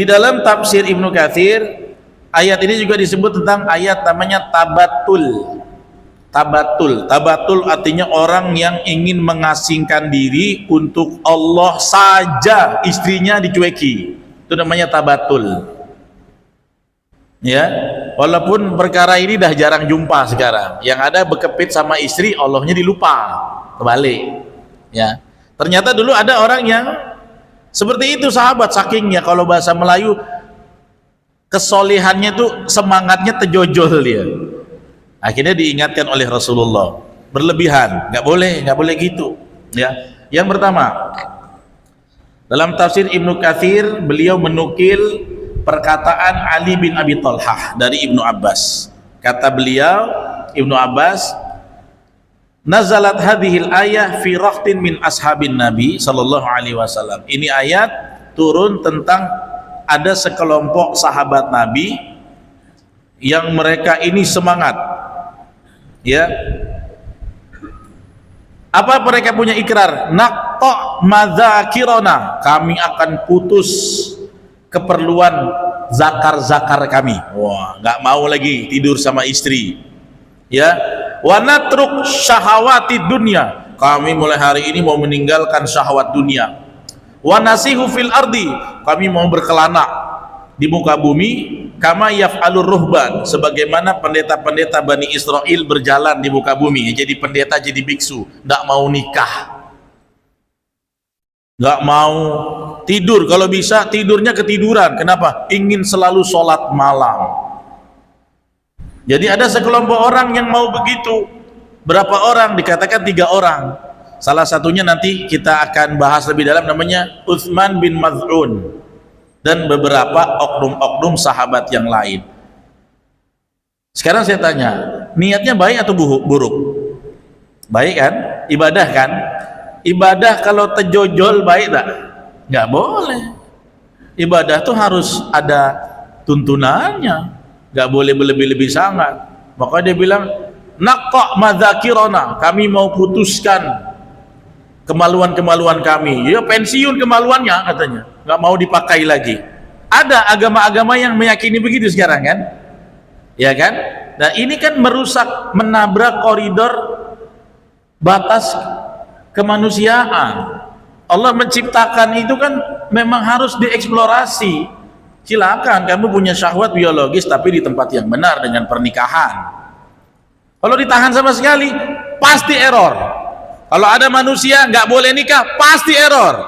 Di dalam tafsir Ibnu Katsir, ayat ini juga disebut tentang ayat namanya tabatul. Tabatul artinya orang yang ingin mengasingkan diri untuk Allah saja, istrinya dicueki. Itu namanya tabatul. Ya, walaupun perkara ini dah jarang jumpa sekarang. Yang ada berkepit sama istri, Allahnya dilupa. Kebalik. Ya. Ternyata dulu ada orang yang seperti itu, sahabat, sakingnya kalau bahasa Melayu kesolehannya tuh, semangatnya terjojol dia. Akhirnya diingatkan oleh Rasulullah, berlebihan, nggak boleh gitu. Ya. Yang pertama, dalam tafsir Ibnu Katsir beliau menukil perkataan Ali bin Abi Thalhah dari Ibnu Abbas. Kata beliau, Ibnu Abbas, nazalat hadhil ayah fi rahtin min ashabin Nabi sallallahu alaihi wasallam. Ini ayat turun tentang ada sekelompok sahabat Nabi yang mereka ini semangat. Ya. Apa mereka punya ikrar? Naqta madzakirana, kami akan putus keperluan zakar kami. Wah, nggak mau lagi tidur sama istri. Ya, wa natruk syahawati dunya, kami mulai hari ini mau meninggalkan syahwat dunia. Wa nasihu fil ardi, kami mau berkelana di muka bumi, kama yaf'alur ruhban, sebagaimana pendeta-pendeta Bani Israel berjalan di muka bumi, jadi pendeta, jadi biksu, enggak mau nikah, enggak mau tidur, kalau bisa tidurnya ketiduran. Kenapa? Ingin selalu sholat malam. Jadi ada sekelompok orang yang mau begitu. Berapa orang? Dikatakan 3 orang. Salah satunya nanti kita akan bahas lebih dalam, namanya Utsman bin Maz'un, dan beberapa oknum-oknum sahabat yang lain. Sekarang saya tanya, niatnya baik atau buruk? Baik kan? Ibadah kan? Ibadah kalau terjojol baik tak? Nggak boleh. Ibadah tuh harus ada tuntunannya, nggak boleh berlebih-lebih sangat. Maka dia bilang, naqqa madzakirana, kami mau putuskan kemaluan-kemaluan kami. Ya pensiun kemaluannya katanya, nggak mau dipakai lagi. Ada agama-agama yang meyakini begitu sekarang kan, ya kan? Nah ini kan merusak, menabrak koridor batas kemanusiaan. Allah menciptakan itu kan memang harus dieksplorasi. Silakan kamu punya syahwat biologis, tapi di tempat yang benar dengan pernikahan. Kalau ditahan sama sekali, pasti error. Kalau ada manusia nggak boleh nikah, pasti error.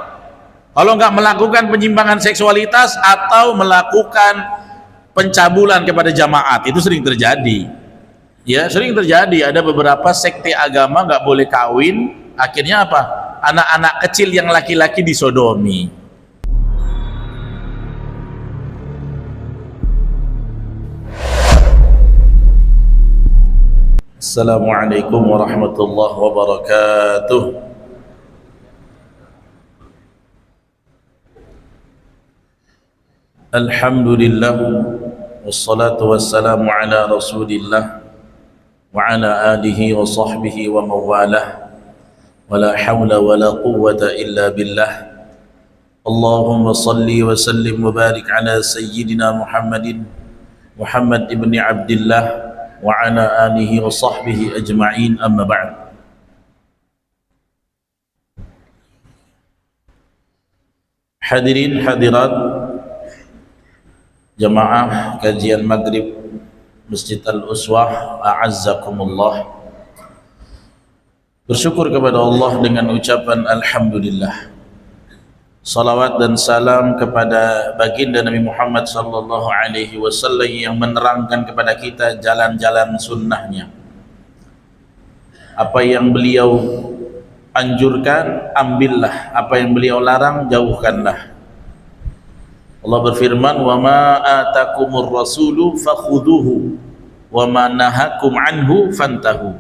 Kalau nggak melakukan penyimpangan seksualitas atau melakukan pencabulan kepada jamaat, itu sering terjadi. Ya, sering terjadi. Ada beberapa sekte agama nggak boleh kawin, akhirnya apa? Anak-anak kecil yang laki-laki disodomi. Assalamualaikum warahmatullahi wabarakatuh. Alhamdulillah, wassalatu wassalamu ala rasulillah wa ala alihi wa sahbihi wa mawalah, wa la hawla wa la quwwata illa billah. Allahumma salli wa sallim wa barik ala sayyidina Muhammad ibn Abdillah wa ala alihi wa sahbihi ajma'in, amma ba'd. Hadirin hadirat jamaah kajian maghrib Masjid Al-Uswah, a'azzakumullah. Bersyukur kepada Allah dengan ucapan alhamdulillah. Salawat dan salam kepada baginda Nabi Muhammad sallallahu alaihi wasallam yang menerangkan kepada kita jalan-jalan sunnahnya. Apa yang beliau anjurkan, ambillah. Apa yang beliau larang, jauhkanlah. Allah berfirman, wa ma atakumur rasulu fakhuduhu wa ma nahakum anhu fantahu.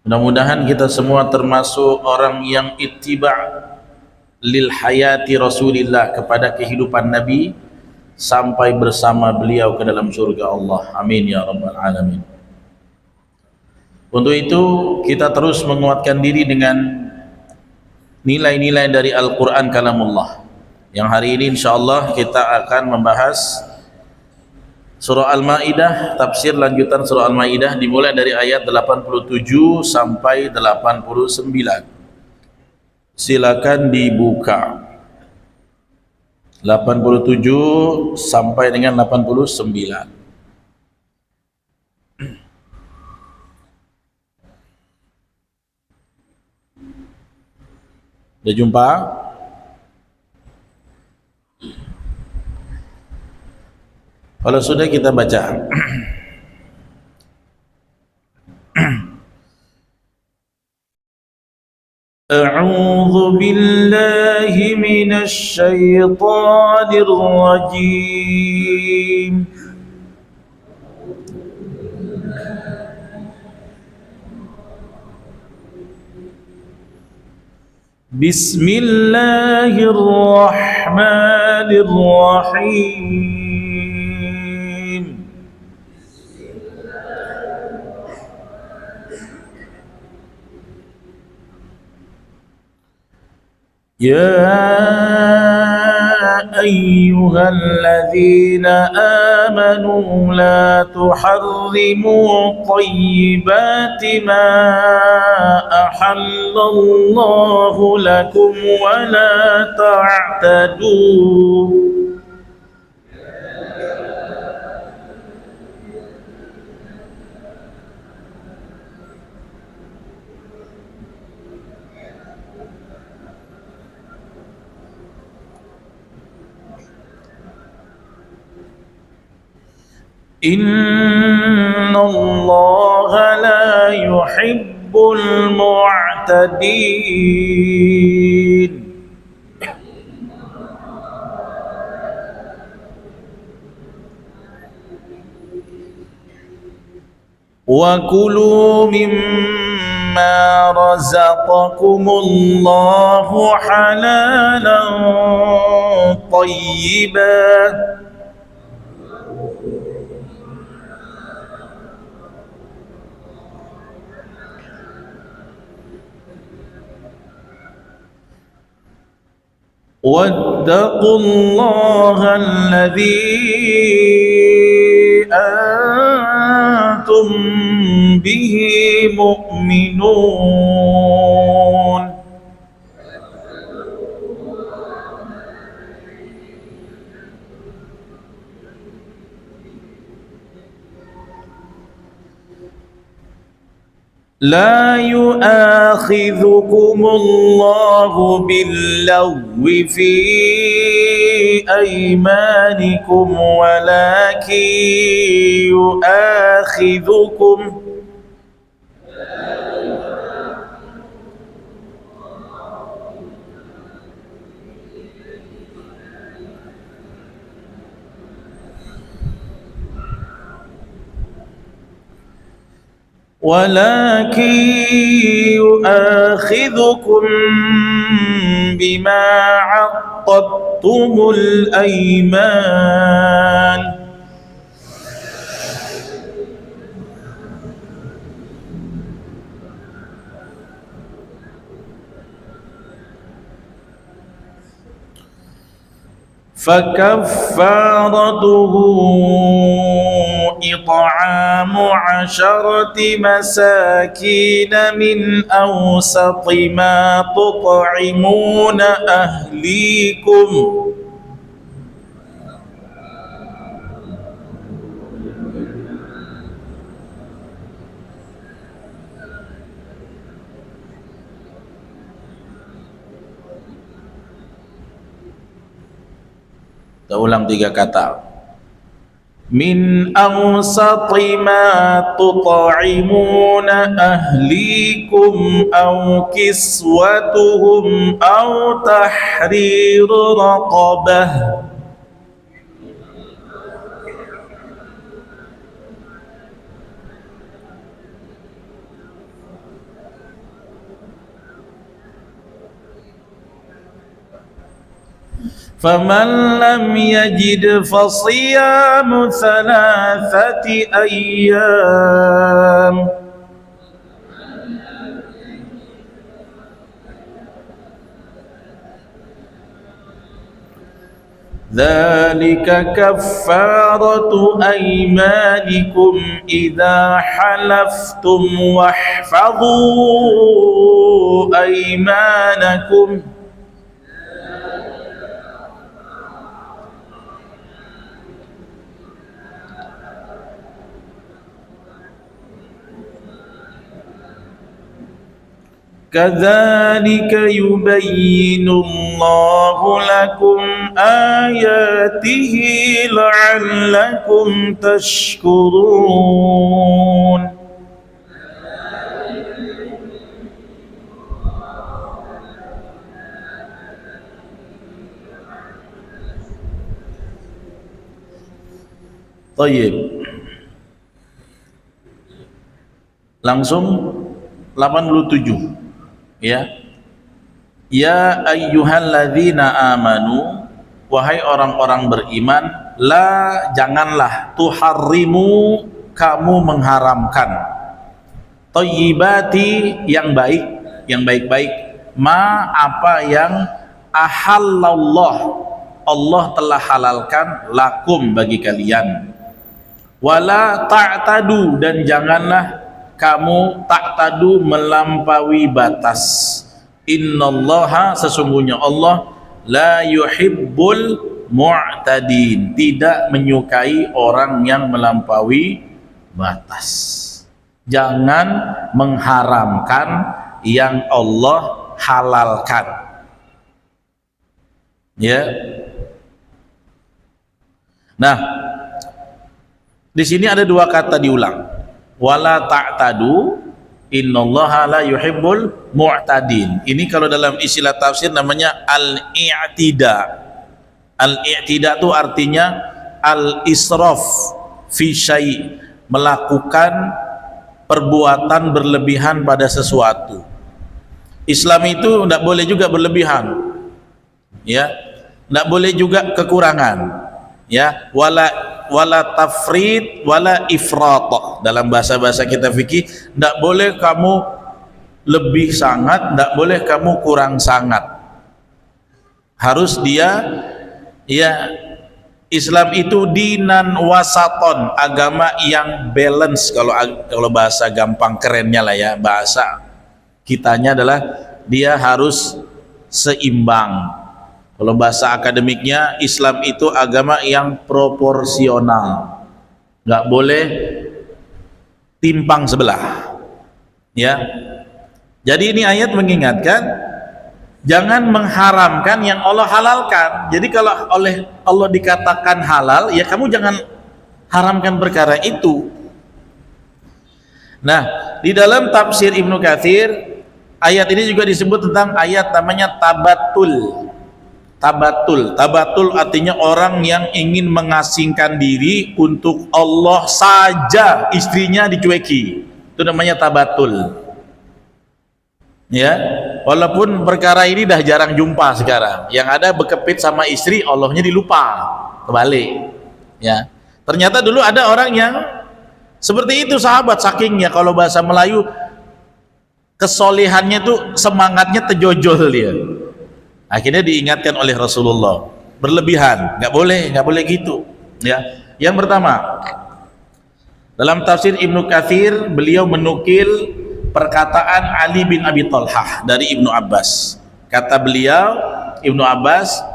Mudah-mudahan kita semua termasuk orang yang ittiba' lil hayati Rasulillah, kepada kehidupan Nabi sampai bersama beliau ke dalam surga Allah. Amin ya rabbal alamin. Untuk itu kita terus menguatkan diri dengan nilai-nilai dari Al-Quran kalamullah. Yang hari ini insyaallah kita akan membahas surah Al-Maidah, tafsir lanjutan surah Al-Maidah dimulai dari ayat 87 sampai 89. Silakan dibuka. 87 sampai dengan 89. Sudah jumpa? Kalau sudah kita baca. A'udzu billahi minasy syaithanir rajim. Bismillahirrahmanirrahim. يا أيها الذين آمنوا لا تحرموا طيبات ما أحل الله لكم ولا تعتدوا إن الله لا يحب المعتدين وكلوا مما رزقكم الله حلالا طيبا واتقوا الله الذي أنتم به مؤمنون لا يؤاخذكم الله باللغو في أيمانكم ولكن يؤاخذكم بما عقدتم الأيمان فكفارته إطعام 10 مساكين من أوسط ما تطعمون أهليكم Kita ulang 3 kata. Min awsati ma tut'imuna ahlikum aw kiswatuhum aw tahriru raqabah. فمن لم يجد فصيام 3 أيام ذلك كفارة أيمانكم إذا حلفتم واحفظوا أيمانكم كذلك يبين الله لكم آياته لعلكم تشكرون. Tayyib. Langsung 87. Ya, ya ayyuhalladzina amanu, wahai orang-orang beriman, la janganlah tuharrimu, kamu mengharamkan, thayyibati yang baik, yang baik-baik, ma apa yang ahallallah, Allah telah halalkan, lakum bagi kalian, wala ta'tadu, dan janganlah kamu ta'tadu melampaui batas. Innallaha, sesungguhnya Allah, la yuhibbul mu'tadin, tidak menyukai orang yang melampaui batas. Jangan mengharamkan yang Allah halalkan. Ya. Nah, di sini ada dua kata diulang. Wala ta'tadu, innallaha la yuhibbul mu'tadin. Ini kalau dalam istilah tafsir namanya al-i'tida. Al-i'tida itu artinya al-israf fi syai', melakukan perbuatan berlebihan pada sesuatu. Islam itu tidak boleh juga berlebihan, ya, tidak boleh juga kekurangan, ya, wala tafrid wala ifrat. Dalam bahasa kita fikih, tidak boleh kamu lebih sangat, tidak boleh kamu kurang sangat. Harus dia, ya, Islam itu dinan wasaton, agama yang balance. Kalau bahasa gampang kerennya lah, ya, bahasa kitanya adalah dia harus seimbang. Kalau bahasa akademiknya, Islam itu agama yang proporsional, nggak boleh timpang sebelah, ya. Jadi ini ayat mengingatkan jangan mengharamkan yang Allah halalkan. Jadi kalau oleh Allah dikatakan halal, ya kamu jangan haramkan perkara itu. Nah, di dalam tafsir Ibnu Katsir, ayat ini juga disebut tentang ayat namanya tabatul. Tabatul artinya orang yang ingin mengasingkan diri untuk Allah saja, istrinya dicueki. Itu namanya tabatul. Ya, walaupun perkara ini dah jarang jumpa sekarang. Yang ada berkepit sama istri, Allahnya dilupa, kebalik. Ya, ternyata dulu ada orang yang seperti itu, sahabat, sakingnya kalau bahasa Melayu kesolehannya tuh, semangatnya terjojol dia. Akhirnya diingatkan oleh Rasulullah, berlebihan, nggak boleh gitu, ya. Yang pertama, dalam tafsir Ibnu Katsir, beliau menukil perkataan Ali bin Abi Thalhah dari Ibnu Abbas. Kata beliau, Ibnu Abbas,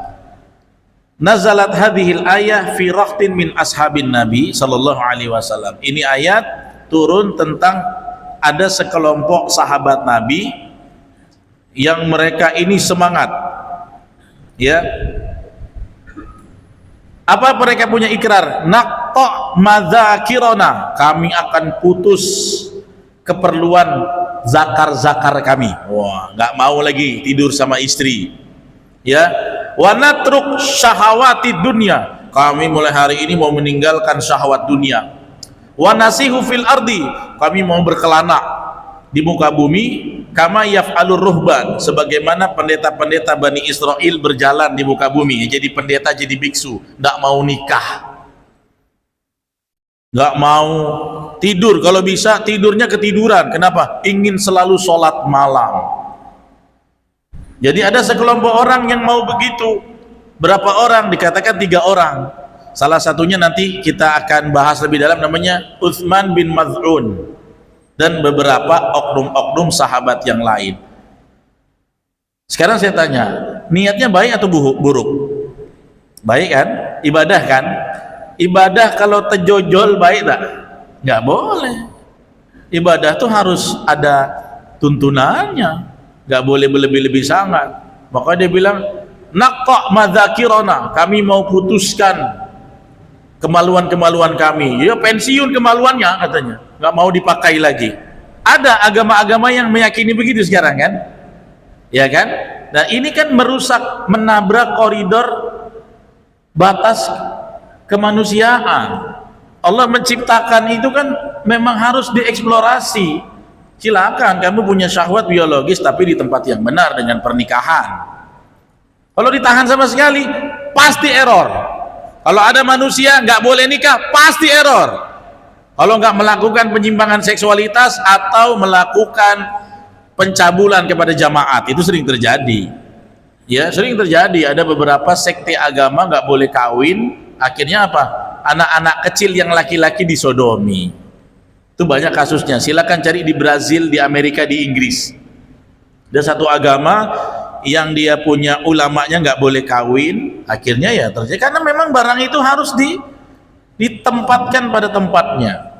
nazalat hadhil ayah fi raqtin min ashabin Nabi sallallahu alaihi wasallam. Ini ayat turun tentang ada sekelompok sahabat Nabi yang mereka ini semangat, ya. Apa mereka punya ikrar? Naqta madzakirana, kami akan putus keperluan zakar kami. Wah, nggak mau lagi tidur sama istri, ya. Wa natruk syahawati dunya, kami mulai hari ini mau meninggalkan syahwat dunia. Wa nasihu fil ardi, kami mau berkelana di muka bumi, kama yaf'alur ruhban, sebagaimana pendeta-pendeta Bani Israel berjalan di muka bumi, jadi pendeta, jadi biksu, nggak mau nikah, nggak mau tidur, kalau bisa tidurnya ketiduran. Kenapa? Ingin selalu sholat malam. Jadi ada sekelompok orang yang mau begitu, Berapa orang? Dikatakan 3 orang. Salah satunya nanti kita akan bahas lebih dalam, namanya Utsman bin Maz'un, dan beberapa oknum-oknum sahabat yang lain. Sekarang saya tanya, niatnya baik atau buruk? Baik kan? Ibadah kan? Ibadah kalau terjojol baik tak? Nggak boleh. Ibadah tuh harus ada tuntunannya, nggak boleh berlebih-lebih sangat. Maka dia bilang, naqqa madzakirana, kami mau putuskan kemaluan-kemaluan kami. Ya pensiun kemaluannya katanya, nggak mau dipakai lagi. Ada agama-agama yang meyakini begitu sekarang kan, ya kan? Nah ini kan merusak, menabrak koridor batas kemanusiaan. Allah menciptakan itu kan memang harus dieksplorasi. Silakan kamu punya syahwat biologis, tapi di tempat yang benar dengan pernikahan. Kalau ditahan sama sekali pasti error. Kalau ada manusia nggak boleh nikah, pasti error. Kalau nggak melakukan penyimpangan seksualitas atau melakukan pencabulan kepada jamaat, itu sering terjadi. Ya, sering terjadi. Ada beberapa sekte agama nggak boleh kawin, akhirnya apa? Anak-anak kecil yang laki-laki disodomi. Itu banyak kasusnya. Silakan cari di Brazil, di Amerika, di Inggris. Ada satu agama yang dia punya ulamanya nggak boleh kawin, akhirnya ya terjadi, karena memang barang itu harus ditempatkan pada tempatnya.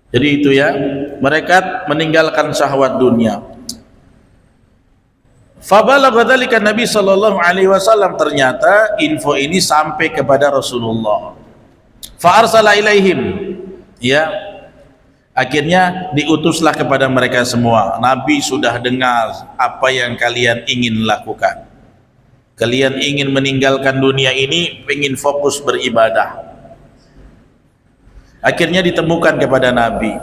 Jadi itu ya, mereka meninggalkan syahwat dunia. Fabalagha dzalika Nabi sallallahu alaihi wasallam, ternyata info ini sampai kepada Rasulullah. Fa arsala ilaihim, ya. Akhirnya diutuslah kepada mereka semua. Nabi sudah dengar apa yang kalian ingin lakukan. Kalian ingin meninggalkan dunia ini, ingin fokus beribadah. Akhirnya ditemukan kepada Nabi.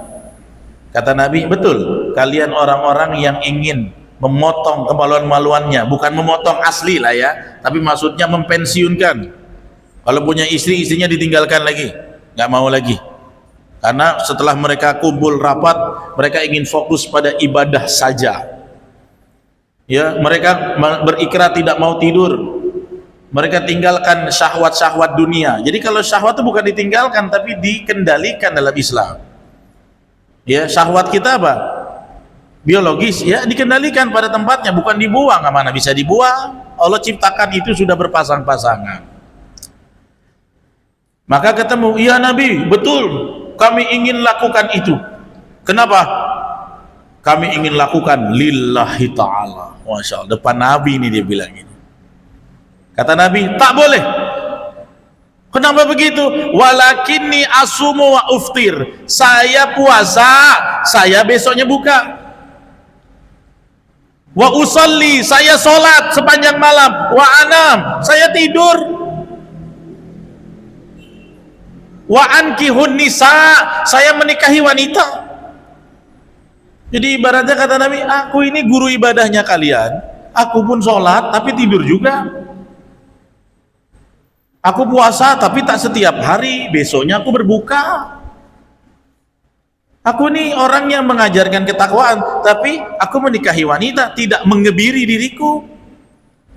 Kata Nabi, betul, kalian orang-orang yang ingin memotong kemaluan-maluannya, bukan memotong asli lah ya, tapi maksudnya mempensiunkan. Kalau punya istri, istrinya ditinggalkan lagi, nggak mau lagi. Karena setelah mereka kumpul rapat, mereka ingin fokus pada ibadah saja. Ya, mereka berikrar tidak mau tidur. Mereka tinggalkan syahwat-syahwat dunia. Jadi kalau syahwat itu bukan ditinggalkan, tapi dikendalikan dalam Islam. Ya, syahwat kita apa? Biologis, ya dikendalikan pada tempatnya, bukan dibuang. Mana bisa dibuang? Allah ciptakan itu sudah berpasang-pasangan. Maka ketemu, iya Nabi, betul. Kami ingin lakukan itu. Kenapa? Kami ingin lakukan lillahi ta'ala. Masya Allah, depan Nabi ini dia bilang ini. Kata Nabi, tak boleh. Kenapa begitu? Walakinni asumu wa uftir. Saya puasa, saya besoknya buka. Wa usalli, saya sholat sepanjang malam. Wa anam, saya tidur. Wa ankihun nisa, saya menikahi wanita. Jadi ibaratnya kata Nabi, aku ini guru ibadahnya kalian, aku pun sholat tapi tidur juga, aku puasa tapi tak setiap hari, besoknya aku berbuka. Aku ini orang yang mengajarkan ketakwaan, tapi aku menikahi wanita, tidak mengebiri diriku.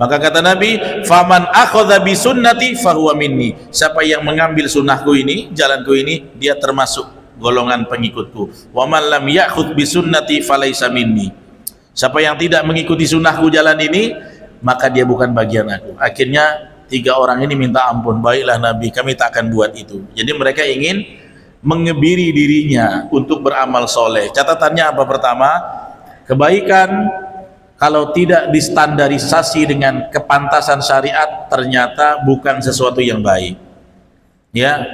Maka kata Nabi, faman akhadha bi sunnati fahuwa minni. Siapa yang mengambil sunnahku ini, jalanku ini, dia termasuk golongan pengikutku. Wa man lam ya'khudh bi sunnati falaisa minni. Siapa yang tidak mengikuti sunnahku jalan ini, maka dia bukan bagian aku. Akhirnya 3 orang ini minta ampun. Baiklah Nabi, kami tak akan buat itu. Jadi mereka ingin mengebiri dirinya untuk beramal soleh. Catatannya apa? Pertama, kebaikan kalau tidak distandarisasi dengan kepantasan syariat, ternyata bukan sesuatu yang baik. Ya,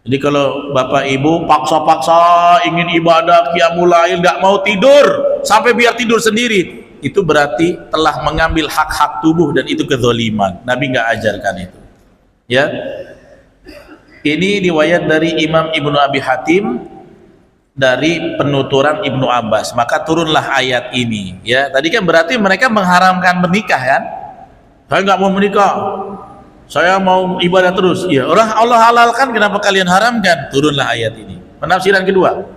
jadi kalau bapak ibu paksa-paksa ingin ibadah qiyamul lail, nggak mau tidur sampai biar tidur sendiri, itu berarti telah mengambil hak-hak tubuh dan itu kezaliman. Nabi nggak ajarkan itu. Ya, ini riwayat dari Imam Ibnu Abi Hatim dari penuturan Ibnu Abbas. Maka turunlah ayat ini. Ya, tadi kan berarti mereka mengharamkan menikah kan? Saya nggak mau menikah, saya mau ibadah terus. Ya, orang Allah halalkan, kenapa kalian haramkan? Turunlah ayat ini. Penafsiran kedua,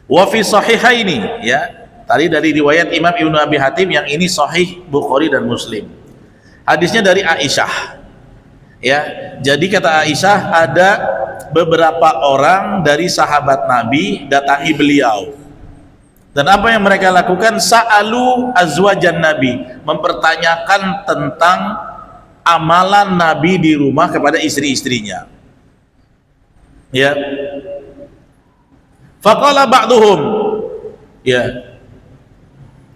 wa fi sahihaini, ya, tadi dari riwayat Imam Ibnu Abi Hatim, yang ini sahih Bukhari dan Muslim. Hadisnya dari Aisyah. Ya, jadi kata Aisyah, ada beberapa orang dari sahabat Nabi datangi beliau. Dan apa yang mereka lakukan? Sa'alu azwajan Nabi, mempertanyakan tentang amalan Nabi di rumah kepada istri-istrinya. Ya. Faqala ba'duhum, ya,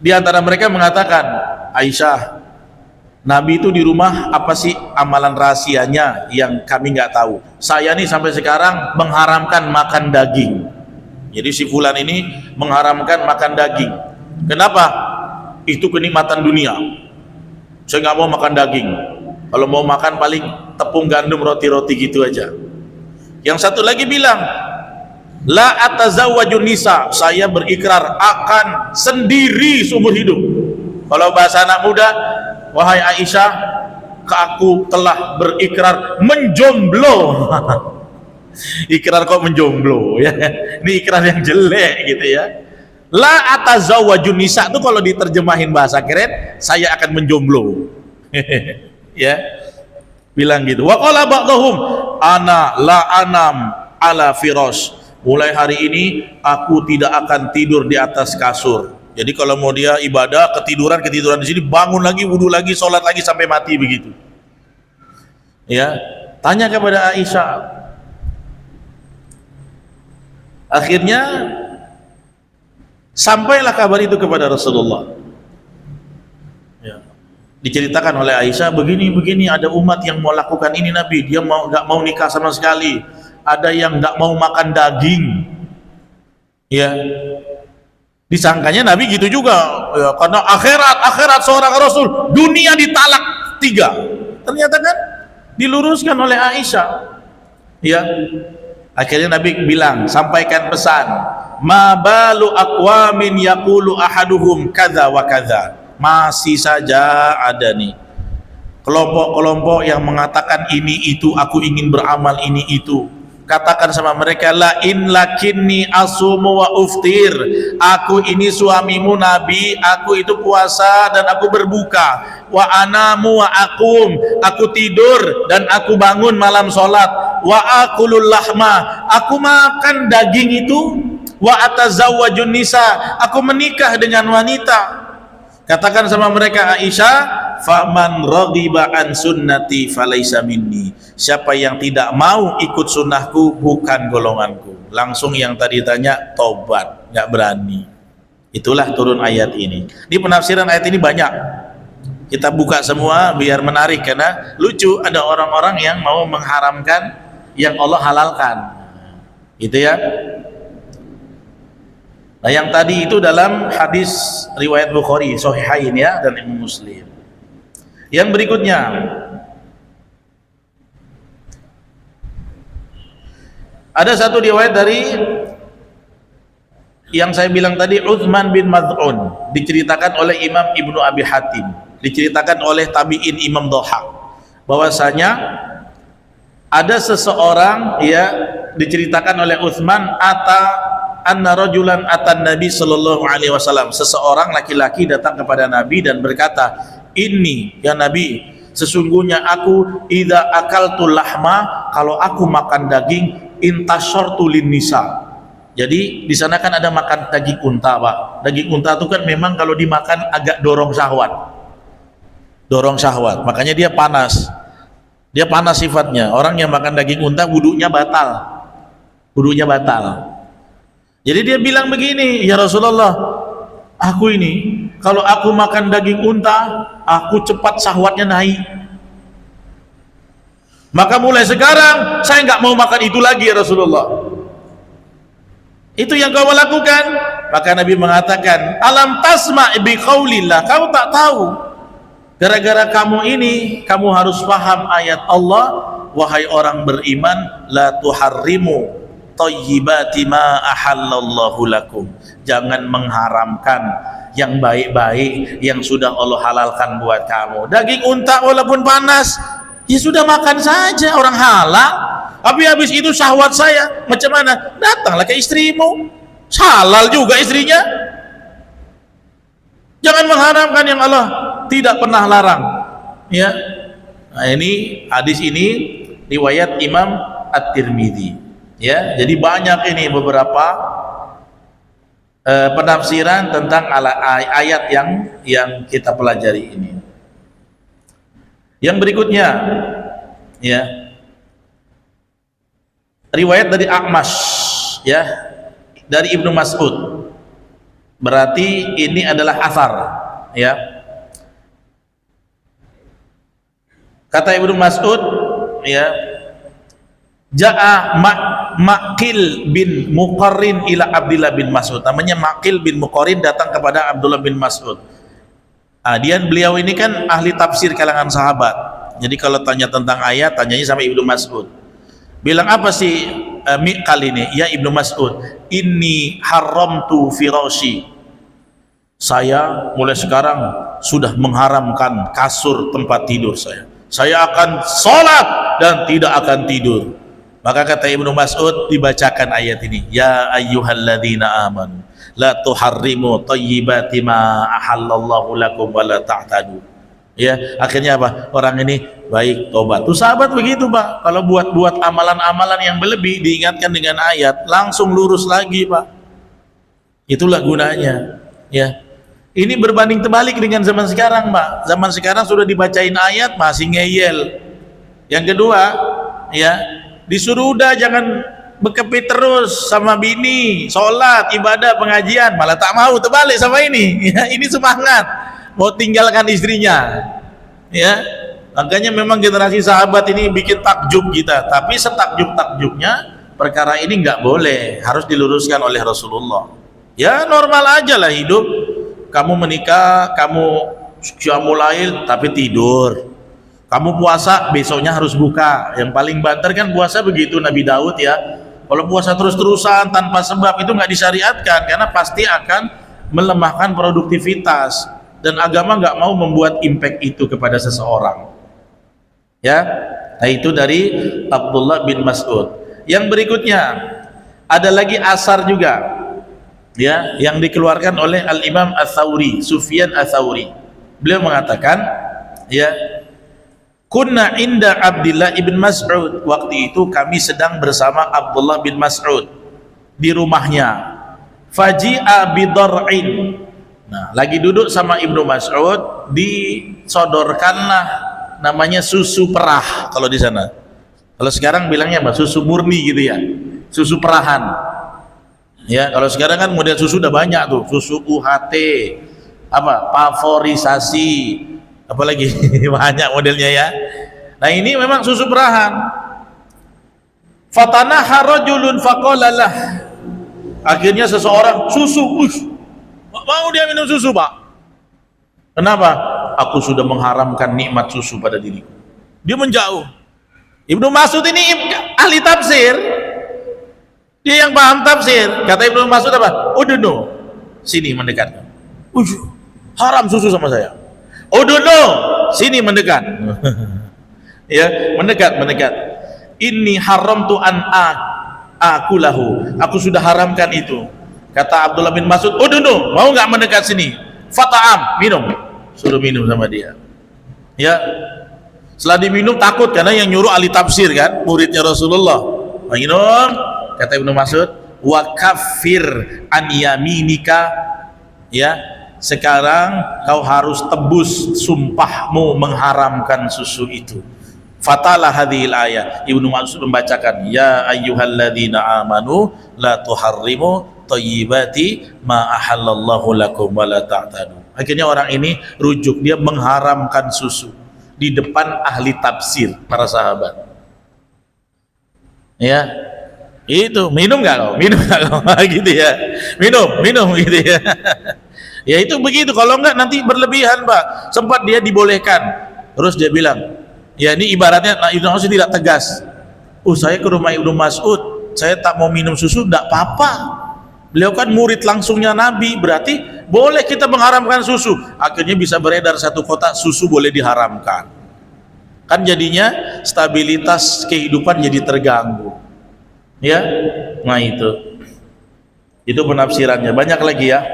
di antara mereka mengatakan, Aisyah, Nabi itu di rumah apa sih amalan rahasianya yang kami nggak tahu? Saya nih sampai sekarang mengharamkan makan daging. Jadi si fulan ini mengharamkan makan daging. Kenapa? Itu kenikmatan dunia. Saya nggak mau makan daging. Kalau mau makan paling tepung gandum, roti-roti gitu aja. Yang satu lagi bilang, la atazawwajun nisa, saya berikrar akan sendiri seumur hidup. Kalau bahasa anak muda, wahai Aisyah, aku telah berikrar menjomblo. Ikrar kok menjomblo ya. Ini ikrar yang jelek gitu ya. La atazawwajun nisa itu kalau diterjemahin bahasa keren, saya akan menjomblo. Ya. Bilang gitu. Wa qala ba'dhum ana la anam ala firash. Mulai hari ini aku tidak akan tidur di atas kasur. Jadi kalau mau dia ibadah ketiduran di sini, bangun lagi, wudu lagi, sholat lagi sampai mati begitu. Ya, tanya kepada Aisyah. Akhirnya sampailah kabar itu kepada Rasulullah. Ya. Diceritakan oleh Aisyah, begini ada umat yang mau lakukan ini Nabi, dia nggak mau nikah sama sekali. Ada yang nggak mau makan daging. Ya. Disangkanya Nabi gitu juga ya, karena akhirat seorang Rasul, dunia ditalak 3. Ternyata kan diluruskan oleh Aisyah. Ya, akhirnya Nabi bilang, sampaikan pesan, ma balu aqwamin yaqulu ahaduhum kadza wa kadza. Masih saja ada nih kelompok-kelompok yang mengatakan ini itu, aku ingin beramal ini itu. Katakan sama mereka, la in lakinni asumu wa uftir, aku ini suamimu Nabi, aku itu puasa dan aku berbuka. Wa anamu wa akum, aku tidur dan aku bangun malam sholat. Wa akulul lahma, aku makan daging itu. Wa atazawwajun nisa, aku menikah dengan wanita. Katakan sama mereka, Aisyah, faman raghiba an sunnati falaisa minni, siapa yang tidak mau ikut sunnahku bukan golonganku. Langsung yang tadi tanya tobat, nggak berani. Itulah turun ayat ini. Di penafsiran ayat ini banyak, kita buka semua biar menarik, karena lucu ada orang-orang yang mau mengharamkan yang Allah halalkan, gitu ya. Nah, yang tadi itu dalam hadis riwayat Bukhari, Sahihain ya, dan Imam Muslim. Yang berikutnya, ada satu riwayat dari yang saya bilang tadi, Uthman bin Mad'un, diceritakan oleh Imam Ibnu Abi Hatim, diceritakan oleh tabi'in Imam Dhahak, bahwasanya ada seseorang, ya, diceritakan oleh Uthman, anna rajulan atan Nabi sallallahu alaihi wasallam, seseorang laki-laki datang kepada Nabi dan berkata, ini ya Nabi, sesungguhnya aku idza akaltu lahma, kalau aku makan daging, intasyartu lin nisa. Jadi di sana kan ada makan daging unta, Pak. Daging unta itu kan memang kalau dimakan agak dorong syahwat, makanya dia panas sifatnya. Orang yang makan daging unta wudunya batal. Jadi dia bilang begini, ya Rasulullah, aku ini kalau aku makan daging unta, aku cepat syahwatnya naik. Maka mulai sekarang saya nggak mau makan itu lagi ya Rasulullah. Itu yang kau lakukan. Maka Nabi mengatakan, alam tasma' bi qaulillah, kamu tak tahu, gara-gara kamu ini kamu harus paham ayat Allah, wahai orang beriman, la tuharrimu thayyibati ma ahallallahu lakum, jangan mengharamkan yang baik-baik yang sudah Allah halalkan buat kamu. Daging unta walaupun panas, ya sudah makan saja, orang halal. Tapi habis itu syahwat saya macam mana? Datanglah ke istrimu, halal juga istrinya. Jangan mengharamkan yang Allah tidak pernah larang. Ya. Nah, ini hadis ini riwayat Imam At-Tirmidzi. Ya, jadi banyak ini beberapa penafsiran tentang ayat yang kita pelajari ini. Yang berikutnya, ya, riwayat dari A'mash, ya, dari Ibnu Mas'ud. Berarti ini adalah athar, ya. Kata Ibnu Mas'ud, ya, Ja'a Maqil bin Muqarrin ila Abdullah bin Mas'ud. Namanya Maqil bin Muqarrin datang kepada Abdullah bin Mas'ud. Beliau ini kan ahli tafsir kalangan sahabat. Jadi kalau tanya tentang ayat, tanyanya sama Ibnu Mas'ud. Bilang apa sih kali ini? Ya Ibnu Mas'ud, inni haramtu firashi. Saya mulai sekarang sudah mengharamkan kasur tempat tidur saya. Saya akan sholat dan tidak akan tidur. Maka kata Ibnu Mas'ud, dibacakan ayat ini, ya ayyuhalladzina amanu la tuharrimu thayyibati ma ahallallahu lakum wa la ta'tadu. Ya, akhirnya apa? Orang ini baik tobat. Tuh sahabat begitu, Pak. Kalau buat amalan-amalan yang berlebih diingatkan dengan ayat, langsung lurus lagi, Pak. Itulah gunanya. Ya. Ini berbanding terbalik dengan zaman sekarang, Pak. Zaman sekarang sudah dibacain ayat masih ngeyel. Yang kedua, ya, disuruh udah jangan bekepit terus sama bini, sholat, ibadah, pengajian, malah tak mau, terbalik sama ini. Ya, ini semangat mau tinggalkan istrinya. Ya, makanya memang generasi sahabat ini bikin takjub kita. Tapi setakjub-takjubnya perkara ini nggak boleh, harus diluruskan oleh Rasulullah. Ya normal aja lah hidup. Kamu menikah, kamu qiyamul lail tapi tidur. Kamu puasa, besoknya harus buka. Yang paling banter kan puasa begitu Nabi Daud, ya. Kalau puasa terus-terusan tanpa sebab itu nggak disyariatkan, karena pasti akan melemahkan produktivitas, dan agama nggak mau membuat impact itu kepada seseorang. Ya, nah itu dari Abdullah bin Mas'ud. Yang berikutnya ada lagi asar juga, ya, yang dikeluarkan oleh Al-Imam Ats-Tsauri, Sufyan Ats-Tsauri. Beliau mengatakan, ya, kunna inda Abdullah ibn Mas'ud. Waktu itu kami sedang bersama Abdullah bin Mas'ud di rumahnya. Faji'a bidar'in. Nah, lagi duduk sama Ibnu Mas'ud, disodorkanlah namanya susu perah kalau di sana. Kalau sekarang bilangnya apa? Susu murni gitu ya. Susu perahan. Ya, kalau sekarang kan model susu udah banyak tuh, susu UHT, apa, favorisasi, apalagi banyak modelnya ya. Nah ini memang susu perahan. Fatanaha rajulun faqalalah. Akhirnya seseorang susu, mau dia minum susu, Pak. Kenapa? Aku sudah mengharamkan nikmat susu pada diriku. Dia menjauh. Ibnu Mas'ud ini ahli tafsir. Dia yang paham tafsir. Kata Ibnu Mas'ud apa? Udunu, sini mendekat. Haram susu sama saya. Udunu, sini mendekat. Ya, mendekat. Ini haram tu an akulahu. Aku sudah haramkan itu. Kata Abdullah bin Mas'ud, udunu, mau nggak mendekat sini? Fata'am, minum. Suruh minum sama dia. Ya. Setelah diminum takut karena yang nyuruh ahli tafsir kan, muridnya Rasulullah. Minum. Kata Ibnu Mas'ud, wa kaffir an yaminika, ya, sekarang kau harus tebus sumpahmu mengharamkan susu itu. Fatalah hadhil ayat. Ibnu Mas'ud membacakan, ya ayyuhalladzina amanu la tuharrimu thayyibati ma ahallallahu lakum wa la ta'tadu. Akhirnya orang ini rujuk, dia mengharamkan susu di depan ahli tafsir para sahabat. Ya, itu minum nggak kau? Minum nggak kau? Gitu ya, minum gitu ya. Ya itu begitu. Kalau nggak nanti berlebihan, Pak. Sempat dia dibolehkan, terus dia bilang, ya ini ibaratnya, nah, Ibnu Mas'ud tidak tegas. Saya ke rumah Ibnu Mas'ud, saya tak mau minum susu, tidak apa-apa. Beliau kan murid langsungnya Nabi, berarti boleh kita mengharamkan susu. Akhirnya bisa beredar satu kota, susu boleh diharamkan. Kan jadinya stabilitas kehidupan jadi terganggu. Ya, nah itu penafsirannya. Banyak lagi ya.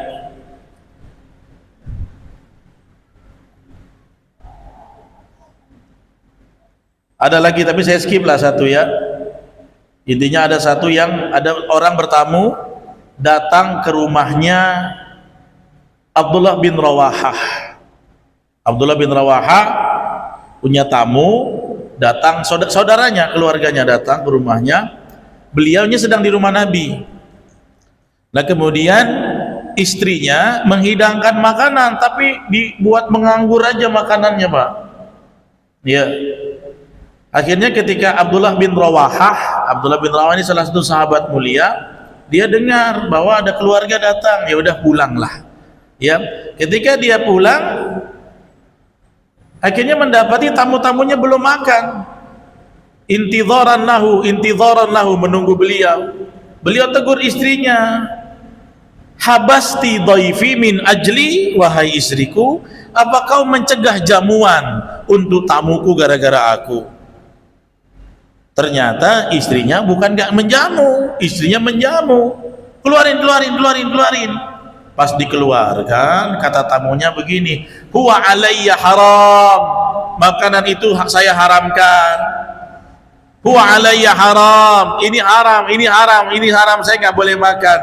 Ada lagi tapi saya skip lah satu ya. Intinya ada satu yang ada orang bertamu datang ke rumahnya Abdullah bin Rawahah. Abdullah bin Rawahah punya tamu, datang saudaranya, keluarganya datang ke rumahnya. Beliaunya sedang di rumah Nabi. Nah kemudian istrinya menghidangkan makanan tapi dibuat menganggur aja makanannya, Pak. Ya. Akhirnya ketika Abdullah bin Rawahah ini salah satu sahabat mulia, dia dengar bahwa ada keluarga datang, ya udah pulanglah. Ya, ketika dia pulang, akhirnya mendapati tamu-tamunya belum makan. Intidharan lahu, menunggu beliau. Beliau tegur istrinya, habasti dhaifi min ajli, wahai istriku, apa kau mencegah jamuan untuk tamuku gara-gara aku? Ternyata istrinya bukan gak menjamu, istrinya menjamu. Keluarin. Pas dikeluarkan, kata tamunya begini, huwa alayya haram, makanan itu saya haramkan. Huwa alayya haram, ini haram, saya gak boleh makan.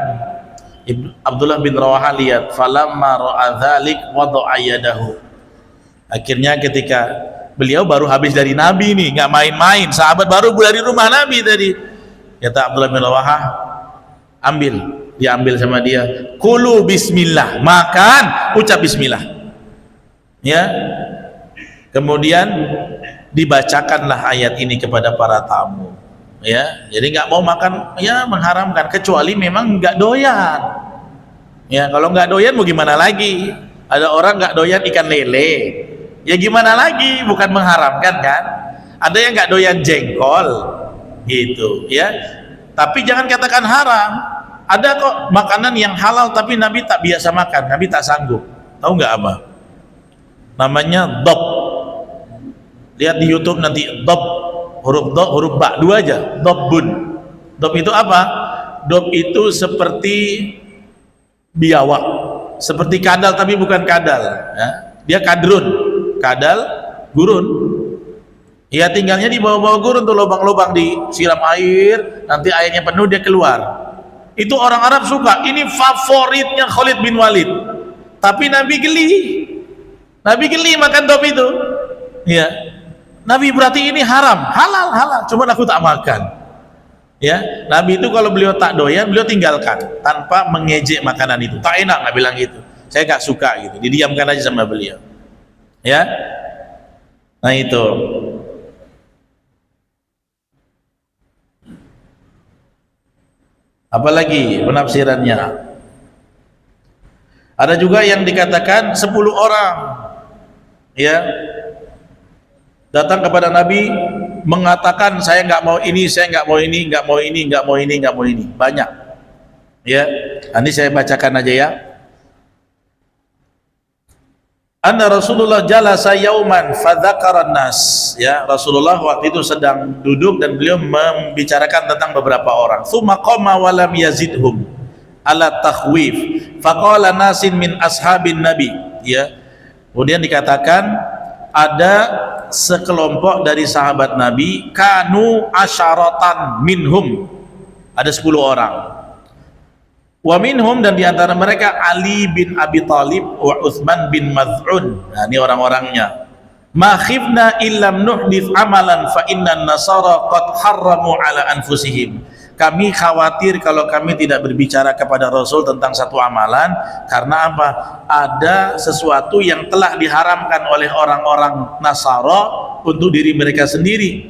Abdullah bin Rawahah lihat, falamma ra'a dzalik wada'a yadahu. Akhirnya ketika beliau baru habis dari Nabi nih, nggak main-main, sahabat baru dari rumah Nabi tadi. Kata Abdullah bin Rawahah, diambil sama dia, kulu bismillah, makan, ucap bismillah. Ya, kemudian dibacakanlah ayat ini kepada para tamu. Ya, jadi nggak mau makan, ya mengharamkan, kecuali memang nggak doyan. Ya, kalau nggak doyan mau gimana lagi? Ada orang nggak doyan ikan lele, ya gimana lagi, bukan mengharamkan kan? Ada yang nggak doyan jengkol gitu ya, tapi jangan katakan haram. Ada kok makanan yang halal tapi Nabi tak biasa makan, Nabi tak sanggup. Tahu nggak apa namanya? Dob. Lihat di YouTube nanti, dob, huruf ba, dua aja, dobbun. Dob itu apa? Dob itu seperti biawak, seperti kadal tapi bukan kadal ya. Dia kadrun, kadal, gurun. Ya tinggalnya di bawah-bawah gurun tuh, lubang-lubang, disiram air, nanti airnya penuh dia keluar. Itu orang Arab suka, ini favoritnya Khalid bin Walid. Tapi Nabi geli makan dop itu. Ya, Nabi berarti ini haram, halal, cuman aku tak makan. Ya, Nabi itu kalau beliau tak doyan, beliau tinggalkan tanpa mengejek makanan itu. Tak enak nggak bilang gitu, saya gak suka gitu, didiamkan aja sama beliau. Ya, nah itu. Apalagi penafsirannya? Ada juga yang dikatakan 10 orang ya datang kepada Nabi mengatakan, saya nggak mau ini, saya nggak mau ini, nggak mau ini, nggak mau ini, nggak mau ini, banyak ya. Nanti saya bacakan aja ya. Anna Rasulullah jalasa yauman fadzakaran nas, ya, Rasulullah waktu itu sedang duduk dan beliau membicarakan tentang beberapa orang. Tsumma qama wa lam yazidhum ala takhwif faqala nasin min ashabin nabi, ya. Kemudian dikatakan ada sekelompok dari sahabat Nabi, kanu asyaratan minhum, ada 10 orang. Wa minhum, dan diantara mereka Ali bin Abi Thalib wa Utsman bin Maz'un. Nah, ini orang-orangnya. Ma khifna illam nuhdits amalan fa innan nasara qad harramu ala anfusihim. Kami khawatir kalau kami tidak berbicara kepada Rasul tentang satu amalan, karena apa? Ada sesuatu yang telah diharamkan oleh orang-orang Nasara untuk diri mereka sendiri.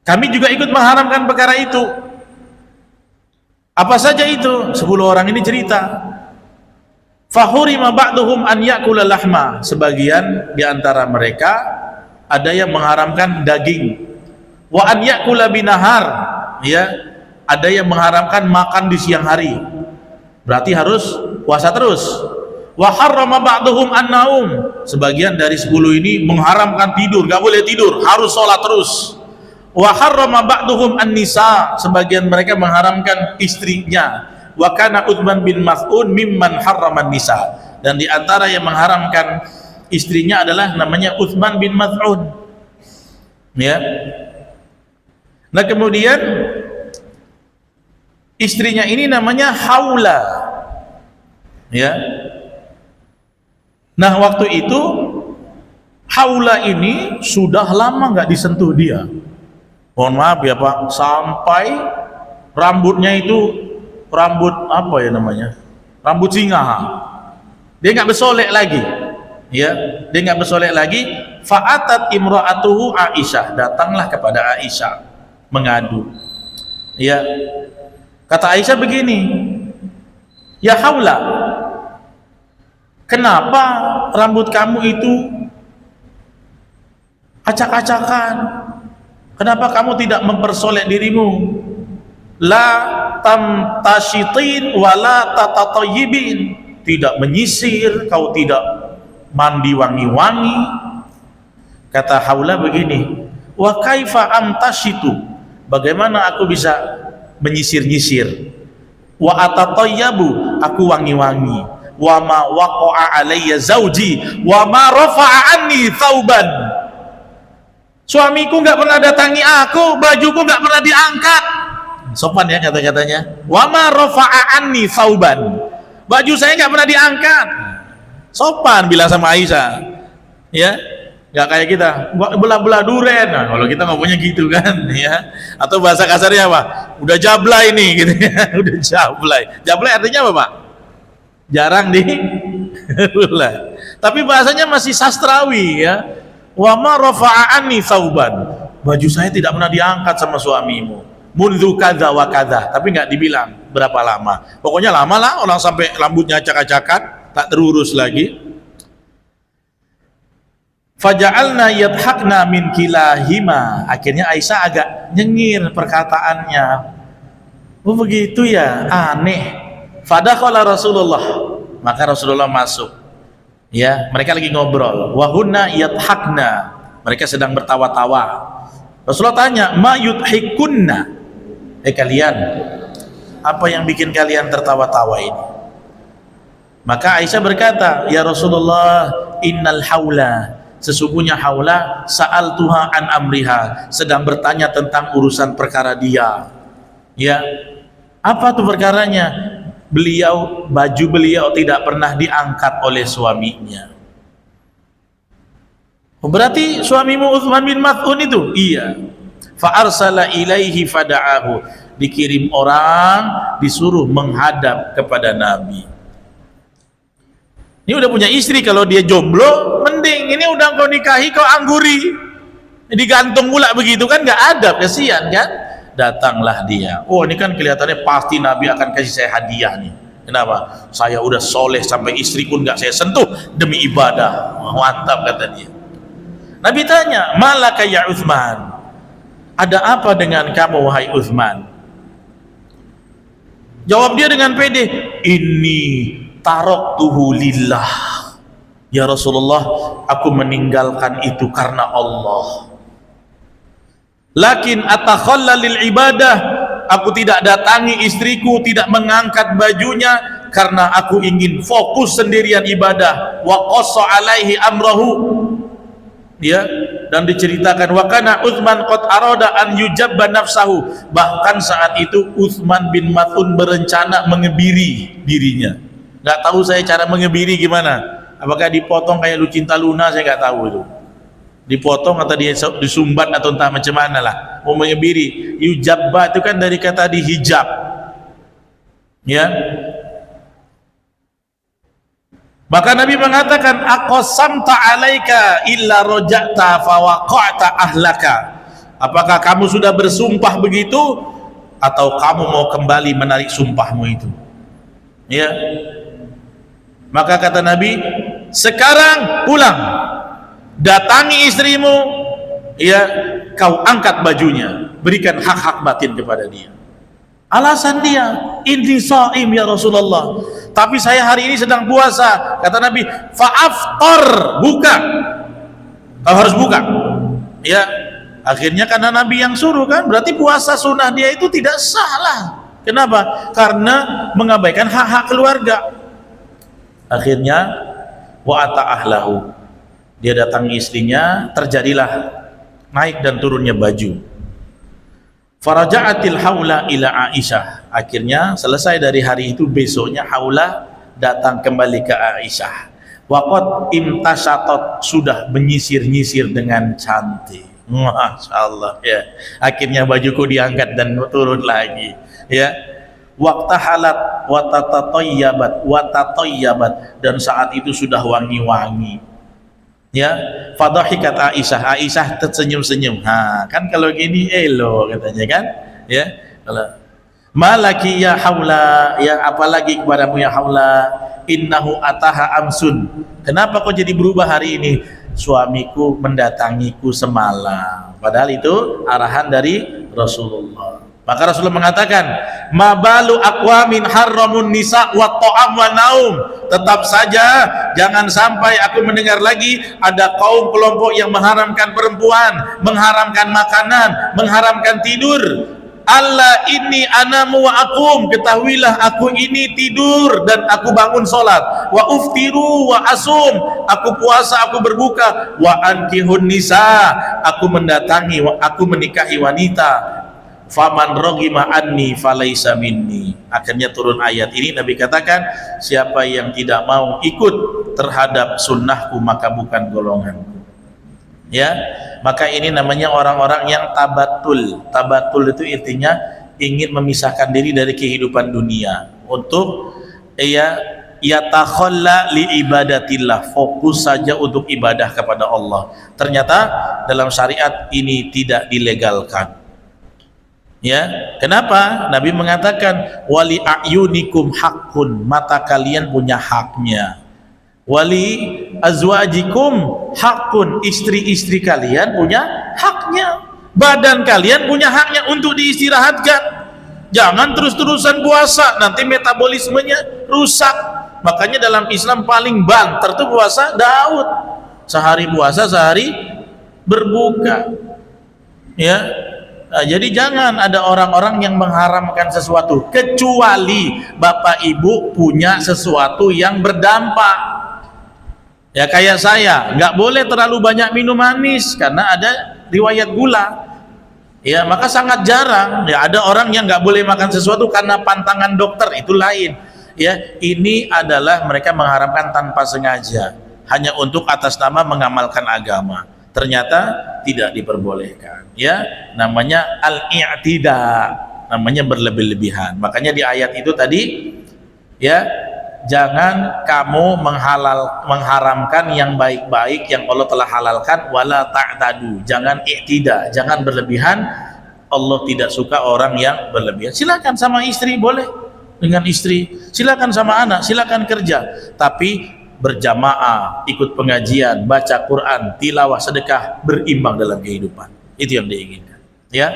Kami juga ikut mengharamkan perkara itu. Apa saja itu? 10 orang ini cerita. Fahurima ba'duhum an ya'kula lahma. Sebagian di antara mereka ada yang mengharamkan daging. Wa an ya'kula binahar, ya. Ada yang mengharamkan makan di siang hari. Berarti harus puasa terus. Wa harrama ba'duhum an naum. Sebagian dari 10 ini mengharamkan tidur, enggak boleh tidur, harus sholat terus. Wa harrama ba'duhum an-nisa, sebagian mereka mengharamkan istrinya. Wa kana Utsman bin Maz'un mimman harraman nisa, dan di antara yang mengharamkan istrinya adalah namanya Utsman bin Maz'un. Ya. Nah, kemudian istrinya ini namanya Haula. Ya. Nah, waktu itu Haula ini sudah lama nggak disentuh dia. Mohon maaf ya Pak, sampai rambutnya itu rambut apa ya namanya? Rambut singa. Dia nggak bersolek lagi. Ya, dia nggak bersolek lagi. Fa'atat imra'atuhu Aisyah, datanglah kepada Aisyah mengadu. Ya. Kata Aisyah begini, "Ya Haula, kenapa rambut kamu itu acak-acakan? Kenapa kamu tidak mempersolek dirimu? La tamtashitin wala tatatayyibin." Tidak menyisir, kau tidak mandi wangi-wangi. Kata Haula begini, "Wa kaifa amtashitu?" Bagaimana aku bisa menyisir-nyisir? "Wa atatayyabu," aku wangi-wangi. "Wa ma waqa'a alayya zauji wa ma rafa'a anni thauban." Suamiku nggak pernah datangi aku, bajuku nggak pernah diangkat. Sopan ya kata-katanya. "Wa ma rafa'a anni thauban." Baju saya nggak pernah diangkat. Sopan bilang sama Aisyah. Ya, nggak kayak kita belah-belah duren. Nah, kalau kita ngomongnya gitu kan, ya. Atau bahasa kasarnya apa? Udah jablay nih, gitu ya. Udah jablay. Jablay artinya apa, Pak? Jarang di belah. Tapi bahasanya masih sastrawi, ya. Wa ma rafa'ani thauban. Baju saya tidak pernah diangkat sama suamimu. Mundu kadza wa kadza, tapi nggak dibilang berapa lama. Pokoknya lama lah, orang sampai rambutnya acak-acakan, tak terurus lagi. Faja'alna yadhakna min kilahima. Akhirnya Aisyah agak nyengir perkataannya. Oh begitu ya, aneh. Fadakhala Rasulullah, maka Rasulullah masuk. Ya, mereka lagi ngobrol. Wahunna yadhakna, mereka sedang bertawa-tawa. Rasulullah tanya, ma yudhikunna? Kalian, apa yang bikin kalian tertawa-tawa ini? Maka Aisyah berkata, ya Rasulullah, innal haula, sesungguhnya Haula sa'altuha an amriha, sedang bertanya tentang urusan perkara dia. Ya, apa tuh perkaranya? Baju beliau tidak pernah diangkat oleh suaminya. Berarti suamimu Utsman bin Maz'un itu? Iya. Fa arsala ilaihi fada'ahu, dikirim orang, disuruh menghadap kepada Nabi. Ini udah punya istri, kalau dia jomblo mending, ini udah kau nikahi kau angguri, digantung pula begitu kan, nggak adab, kasihan kan. Datanglah dia, oh ini kan kelihatannya pasti Nabi akan kasih saya hadiah nih. Kenapa? Saya udah soleh sampai istri pun nggak saya sentuh demi ibadah. Mantap kata dia. Nabi tanya, malaka ya Utsman, ada apa dengan kamu wahai Utsman? Jawab dia dengan pede, ini taraktuhu lillah, ya Rasulullah, aku meninggalkan itu karena Allah. Lakin atakhalla lil ibadah, aku tidak datangi istriku, tidak mengangkat bajunya karena aku ingin fokus sendirian ibadah. Wa qassa alaihi amrahu, ya, dan diceritakan wa kana Utsman qad arada an yujabba nafsahu, bahkan saat itu Utsman bin Maz'un berencana mengebiri dirinya. Nggak tahu saya cara mengebiri gimana, apakah dipotong kayak Lucinta Luna, saya nggak tahu itu dipotong atau disumbat atau entah macam mana lah. Mau mengebiri, yujabba itu kan dari kata dihijab, ya. Maka Nabi mengatakan, aqsamta alaika illa raja'ta fawaqa'ta ahlaka, apakah kamu sudah bersumpah begitu atau kamu mau kembali menarik sumpahmu itu, ya. Maka kata Nabi, sekarang pulang, datangi istrimu, ya, kau angkat bajunya, berikan hak-hak batin kepada dia. Alasan dia, inni shaim ya Rasulullah, tapi saya hari ini sedang puasa. Kata Nabi, fa'aftar, buka, kau harus buka, ya. Akhirnya karena Nabi yang suruh kan, berarti puasa sunnah dia itu tidak salah. Kenapa? Karena mengabaikan hak-hak keluarga. Akhirnya wa ata ahlahu, dia datangi istrinya, terjadilah naik dan turunnya baju. Faraja'atil haula ila Aisyah. Akhirnya selesai dari hari itu, besoknya Haula datang kembali ke Aisyah. Waqad imtashatat, sudah menyisir-nyisir dengan cantik. Masya Allah ya. Akhirnya bajuku diangkat dan turun lagi ya. Waqtahalat watatayyabat, dan saat itu sudah wangi-wangi ya. Fadhahikat Aisyah tersenyum-senyum. Kan kalau gini elo katanya kan ya. Kalau malaki ya Haula, ya apalagi kepadamu ya Haula, innahu ataha amsun, kenapa kau jadi berubah hari ini? Suamiku mendatangiku semalam. Padahal itu arahan dari Rasulullah. Maka Rasulullah mengatakan, mabalu aqwamin harramun nisa wa ta'am wa naum. Tetap saja jangan sampai aku mendengar lagi ada kaum kelompok yang mengharamkan perempuan, mengharamkan makanan, mengharamkan tidur. Allah ini anamu wa akum, ketahuilah aku ini tidur dan aku bangun sholat. Wa uftiru wa asum, aku puasa, aku berbuka. Wa ankihun nisa, aku mendatangi, aku menikahi wanita. Faman roghima anni falaisa minni. Akhirnya turun ayat ini, Nabi katakan, siapa yang tidak mau ikut terhadap sunnahku maka bukan golonganku ya. Maka ini namanya orang-orang yang tabatul. Tabatul itu artinya ingin memisahkan diri dari kehidupan dunia untuk yatakhalla li ibadatillah, fokus saja untuk ibadah kepada Allah. Ternyata dalam syariat ini tidak dilegalkan ya. Kenapa? Nabi mengatakan wali a'yunikum haqqun, mata kalian punya haknya. Wali azwajikum haqqun, istri-istri kalian punya haknya. Badan kalian punya haknya untuk diistirahatkan. Jangan terus-terusan puasa, nanti metabolismenya rusak. Makanya dalam Islam paling banter tuh puasa Daud, sehari puasa sehari berbuka ya. Nah, jadi jangan ada orang-orang yang mengharamkan sesuatu kecuali bapak ibu punya sesuatu yang berdampak ya. Kayak saya nggak boleh terlalu banyak minum manis karena ada riwayat gula ya. Maka sangat jarang ya ada orang yang nggak boleh makan sesuatu karena pantangan dokter, itu lain ya. Ini adalah mereka mengharamkan tanpa sengaja hanya untuk atas nama mengamalkan agama. Ternyata tidak diperbolehkan ya, namanya al-i'tida, namanya berlebih-lebihan. Makanya di ayat itu tadi ya, jangan kamu mengharamkan yang baik-baik yang Allah telah halalkan, wala ta'tadu, jangan i'tida, jangan berlebihan. Allah tidak suka orang yang berlebihan. Silakan sama istri boleh dengan istri, silakan sama anak, silakan kerja, tapi berjamaah, ikut pengajian, baca Quran, tilawah, sedekah, berimbang dalam kehidupan. Itu yang diinginkan ya.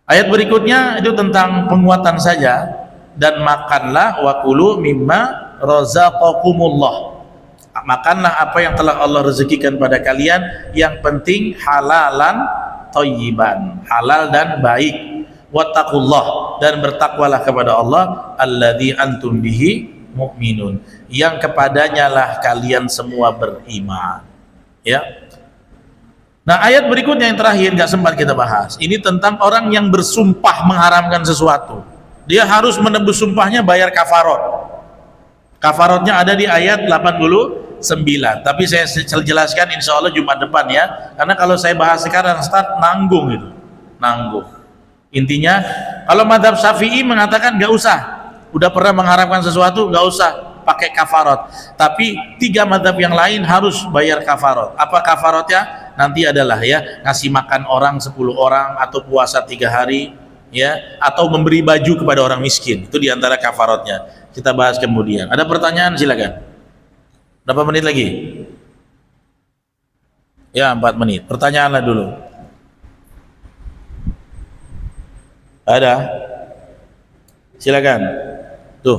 Ayat berikutnya itu tentang penguatan saja. Dan makanlah wakulu mimma razaqakumullah, makanlah apa yang telah Allah rezekikan pada kalian, yang penting halalan thayyiban, halal dan baik. Wattaqullah, dan bertakwalah kepada Allah, alladzi antum bihi mukminun, yang kepadanya lah kalian semua beriman ya. Nah, ayat berikutnya yang terakhir nggak sempat kita bahas, ini tentang orang yang bersumpah mengharamkan sesuatu. Dia harus menembus sumpahnya, bayar kafarot. Kafarotnya ada di ayat 89, tapi saya jelaskan insya Allah Jumat depan ya, karena kalau saya bahas sekarang nanggung itu, nanggung. Intinya kalau mazhab Syafi'i mengatakan nggak usah, udah pernah mengharapkan sesuatu nggak usah pakai kafarot, tapi tiga mazhab yang lain harus bayar kafarot. Apa kafarotnya? Nanti adalah ya, ngasih makan orang 10 orang, atau puasa 3 hari ya, atau memberi baju kepada orang miskin. Itu diantara kafarotnya, kita bahas kemudian. Ada pertanyaan silakan. Berapa menit lagi? Ya 4 menit. Pertanyaanlah dulu. Ada? Silakan. Tuh.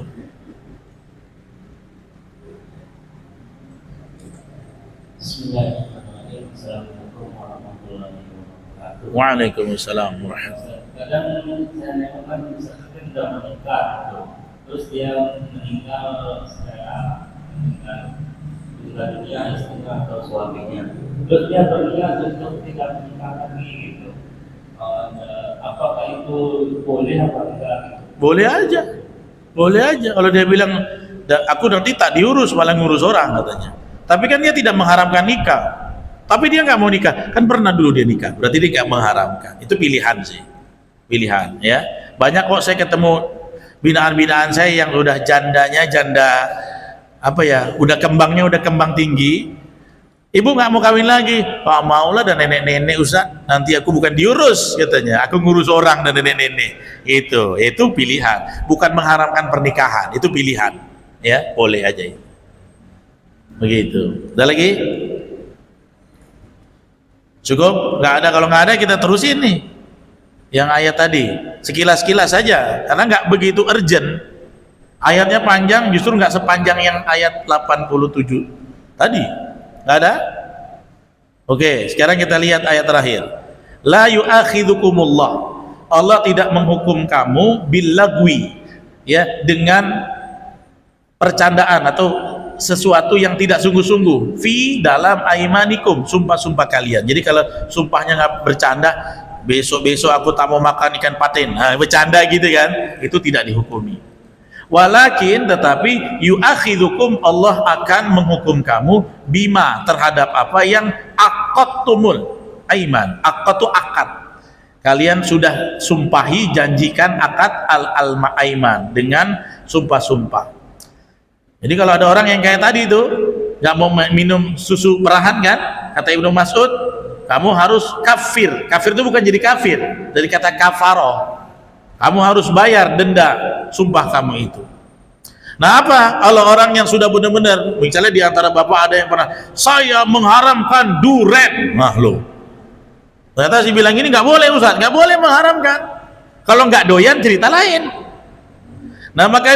Bismillahirrahmanirrahim. Assalamualaikum warahmatullahi wabarakatuh. Waalaikumsalam warahmatullahi wabarakatuh. Kadang saya nemukan misalkan sudah menikah, terus dia meninggal secara meninggal dunia istrinya atau suaminya. Terus dia berniat untuk tidak menikah lagi gitu. Apakah itu boleh apa enggak? Boleh aja, boleh aja. Kalau dia bilang aku nanti tak diurus, malah ngurus orang katanya. Tapi kan dia tidak mengharamkan nikah. Tapi dia nggak mau nikah, kan pernah dulu dia nikah. Berarti dia nggak mengharamkan. Itu pilihan sih, pilihan ya. Banyak kok saya ketemu binaan-binaan saya yang udah jandanya janda apa ya, udah kembangnya udah kembang tinggi. Ibu nggak mau kawin lagi, Pak maulah dan nenek-nenek Ustaz, nanti aku bukan diurus katanya, aku ngurus orang dan nenek-nenek. Itu pilihan, bukan mengharamkan pernikahan, itu pilihan, ya boleh aja. Begitu. Ada lagi? Cukup? Nggak ada. Kalau nggak ada kita terusin nih, yang ayat tadi sekilas-kilas saja, karena nggak begitu urgent. Ayatnya panjang, justru nggak sepanjang yang ayat 87 tadi. Nggak ada? Oke, sekarang kita lihat ayat terakhir. La yu'akhidukumullah, Allah tidak menghukum kamu billagwi, ya, dengan percandaan atau sesuatu yang tidak sungguh-sungguh fi dalam aimanikum, sumpah-sumpah kalian. Jadi kalau sumpahnya nggak bercanda, besok-besok aku tak mau makan ikan patin, nah, bercanda gitu kan, itu tidak dihukumi. Walakin tetapi yu'akhidukum, Allah akan menghukum kamu bima, terhadap apa yang aqadtumul aiman. Aqad itu akad, kalian sudah sumpahi, janjikan akad al-aiman dengan sumpah-sumpah. Jadi kalau ada orang yang kayak tadi itu nggak mau minum susu merahan kan, kata Ibnu Mas'ud, kamu harus kafir. Kafir itu bukan jadi kafir, dari kata kafaroh. Kamu harus bayar denda sumpah kamu itu. Nah apa? Kalau orang yang sudah benar-benar, misalnya di antara bapak ada yang pernah, saya mengharamkan duren. Nah lo, ternyata si bilang ini nggak boleh Ustaz, nggak boleh mengharamkan. Kalau nggak doyan cerita lain. Nah maka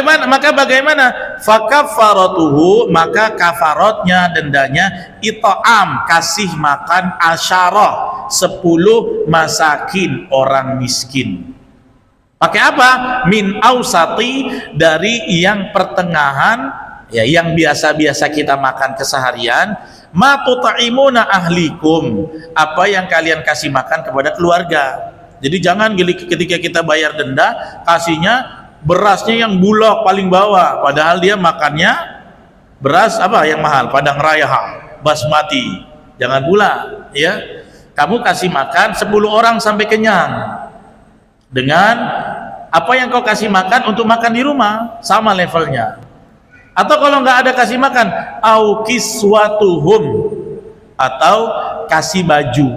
bagaimana? Fakafaratuhu, maka kafaratnya, dendanya, it'am, kasih makan asyarah, 10 masakin, orang miskin. Pakai apa? Min ausati, dari yang pertengahan, ya, yang biasa-biasa kita makan keseharian. Ma tuta'imuna ahlikum, apa yang kalian kasih makan kepada keluarga. Jadi jangan ketika kita bayar denda, kasihnya berasnya yang bulog paling bawah, padahal dia makannya beras apa yang mahal, Padang Raya basmati. Jangan pula, ya. Kamu kasih makan 10 orang sampai kenyang dengan apa yang kau kasih makan untuk makan di rumah, sama levelnya. Atau kalau nggak ada kasih makan, au kiswatuhum, atau kasih baju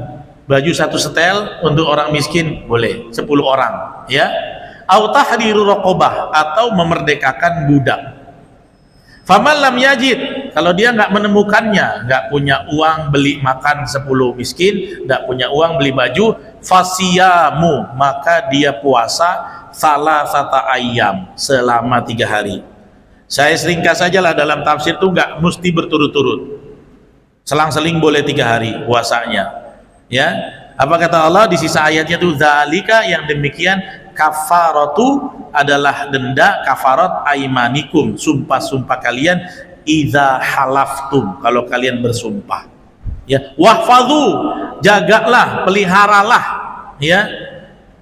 1 setel untuk orang miskin, boleh 10 orang, ya. Au tahriru raqabah, atau memerdekakan budak. Faman lam yajid, kalau dia nggak menemukannya, nggak punya uang beli makan 10 miskin, nggak punya uang beli baju, fasiyamu, maka dia puasa salasata ayyam, selama 3 hari. Saya seringkas sajalah, dalam tafsir itu nggak mesti berturut-turut, selang-seling boleh 3 hari puasanya, ya. Apa kata Allah di sisa ayatnya itu? Zalika, yang demikian, kafaratu, adalah denda, kafarat aimanikum, sumpah-sumpah kalian, idza halaftum, kalau kalian bersumpah, ya. Wahfadhu, jagalah, peliharalah, ya,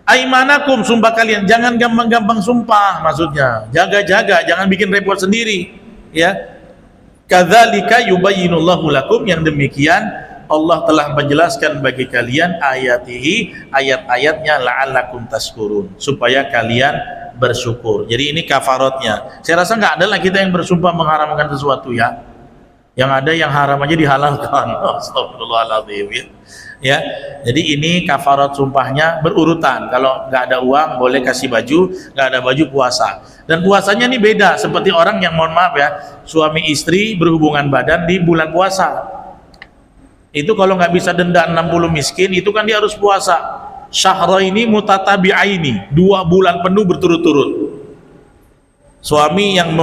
aimanakum, sumpah kalian, jangan gampang-gampang sumpah, maksudnya jaga-jaga, jangan bikin repot sendiri, ya. Kadzalika yubayyinullahu lakum, yang demikian Allah telah menjelaskan bagi kalian ayatihi, ayat-ayatnya, la'allakum tashkurun, supaya kalian bersyukur. Jadi ini kafaratnya. Saya rasa nggak ada lah kita yang bersumpah mengharamkan sesuatu, ya. Yang ada yang haram aja dihalalkan. Astagfirullahaladzim, ya. Ya, jadi ini kafarat sumpahnya berurutan. Kalau nggak ada uang boleh kasih baju, nggak ada baju puasa. Dan puasanya ini beda, seperti orang yang, mohon maaf ya, suami istri berhubungan badan di bulan puasa. Itu kalau nggak bisa denda 60 miskin, itu kan dia harus puasa syahraini mutatabi'aini, 2 bulan penuh berturut-turut. Suami yang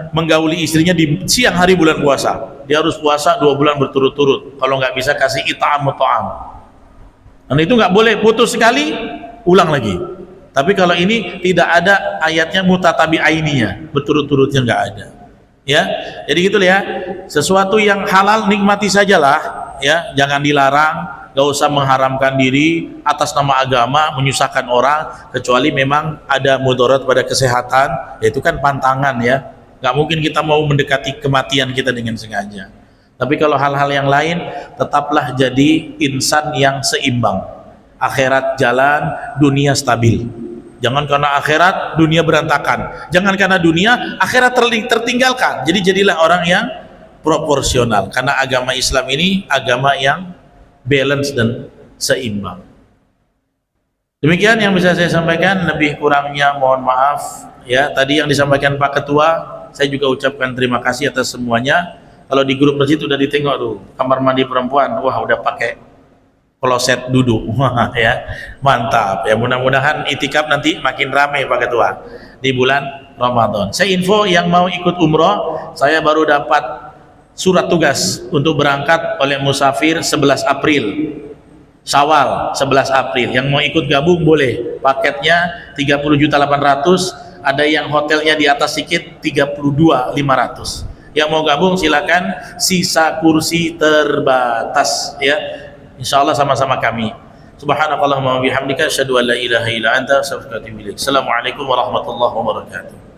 menggauli istrinya di siang hari bulan puasa, dia harus puasa 2 bulan berturut-turut. Kalau nggak bisa kasih it'am mut'am. Dan itu nggak boleh, putus sekali ulang lagi. Tapi kalau ini tidak ada ayatnya mutatabi'aininya, berturut-turutnya nggak ada. Ya, jadi gitu ya. Sesuatu yang halal nikmati sajalah, ya, jangan dilarang, gak usah mengharamkan diri atas nama agama, menyusahkan orang, kecuali memang ada mudarat pada kesehatan, itu kan pantangan ya. Gak mungkin kita mau mendekati kematian kita dengan sengaja. Tapi kalau hal-hal yang lain, tetaplah jadi insan yang seimbang. Akhirat jalan, dunia stabil. Jangan karena akhirat dunia berantakan, jangan karena dunia akhirat tertinggalkan. Jadi jadilah orang yang proporsional, karena agama Islam ini agama yang balance dan seimbang. Demikian yang bisa saya sampaikan, lebih kurangnya mohon maaf ya. Tadi yang disampaikan Pak Ketua, saya juga ucapkan terima kasih atas semuanya. Kalau di grup masjid udah ditengok tuh kamar mandi perempuan, wah udah pakai kloset duduk, wah ya mantap ya. Mudah-mudahan itikaf nanti makin ramai Pak Ketua di bulan Ramadan. Saya info yang mau ikut umroh, saya baru dapat surat tugas untuk berangkat oleh musafir 11 April Syawal 11 April. Yang mau ikut gabung boleh, paketnya 30.800.000, ada yang hotelnya di atas sedikit 32.500.000. Yang mau gabung silakan, sisa kursi terbatas ya. Insyaallah sama-sama kami. Subhanakallahumma wa bihamdika asyhadu an la ilaha illa anta astaghfiruka wa atubu ilaik. Assalamualaikum warahmatullahi wabarakatuh.